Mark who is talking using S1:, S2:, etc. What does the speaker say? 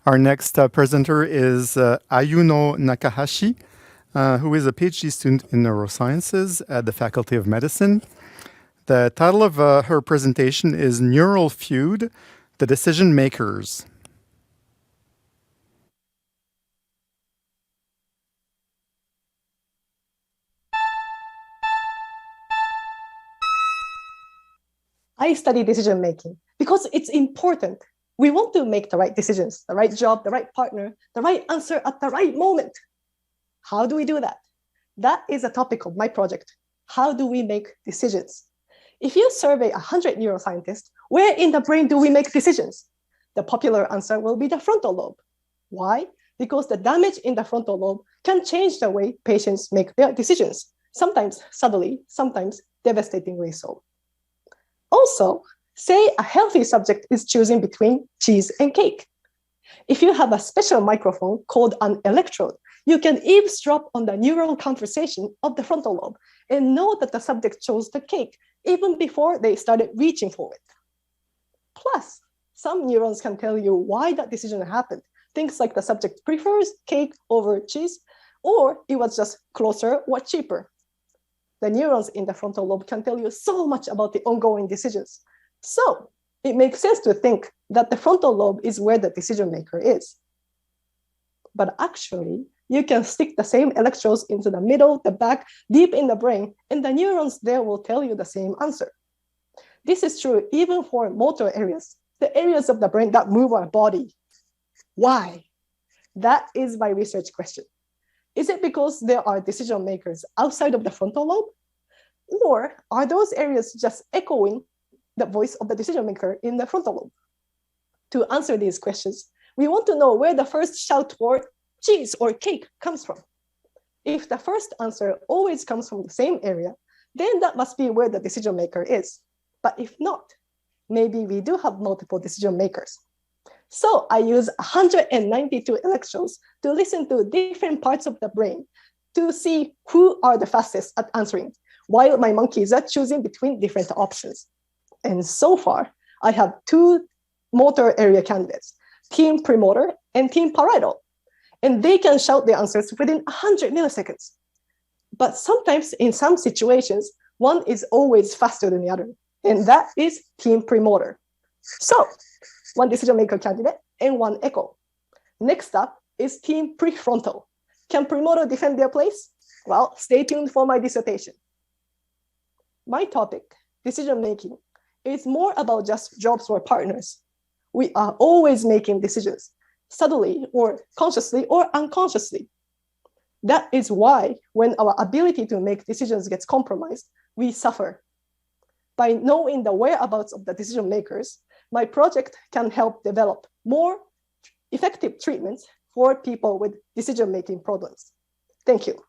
S1: Our next presenter is Ayuno Nakahashi, who is a Ph.D. student in Neurosciences at the Faculty of Medicine. The title of her presentation is Neural Feud, The Decision Makers.
S2: I study decision making because it's important. We want to make the right decisions, the right job, the right partner, the right answer at the right moment. How do we do that? That is a topic of my project. How do we make decisions? If you survey 100 neuroscientists, where in the brain do we make decisions? The popular answer will be the frontal lobe. Why? Because the damage in the frontal lobe can change the way patients make their decisions, sometimes subtly, sometimes devastatingly so. Also, say a healthy subject is choosing between cheese and cake. If you have a special microphone called an electrode, you can eavesdrop on the neural conversation of the frontal lobe and know that the subject chose the cake even before they started reaching for it. Plus, some neurons can tell you why that decision happened. Things like the subject prefers cake over cheese, or it was just closer or cheaper. The neurons in the frontal lobe can tell you so much about the ongoing decisions. So it makes sense to think that the frontal lobe is where the decision maker is. But actually, you can stick the same electrodes into the middle, the back, deep in the brain, and the neurons there will tell you the same answer. This is true even for motor areas, the areas of the brain that move our body. Why? That is my research question. Is it because there are decision makers outside of the frontal lobe? Or are those areas just echoing the voice of the decision maker in the frontal lobe? To answer these questions, we want to know where the first shout for cheese or cake comes from. If the first answer always comes from the same area, then that must be where the decision maker is. But if not, maybe we do have multiple decision makers. So I use 192 electrodes to listen to different parts of the brain to see who are the fastest at answering, while my monkeys are choosing between different options. And so far, I have two motor area candidates, team premotor and team parietal. And they can shout their answers within 100 milliseconds. But sometimes in some situations, one is always faster than the other, and that is team premotor. So, one decision maker candidate and one echo. Next up is team prefrontal. Can premotor defend their place? Well, stay tuned for my dissertation. My topic, decision making, is more about just jobs or partners. We are always making decisions, subtly or consciously or unconsciously. That is why when our ability to make decisions gets compromised, we suffer. By knowing the whereabouts of the decision makers, my project can help develop more effective treatments for people with decision-making problems. Thank you.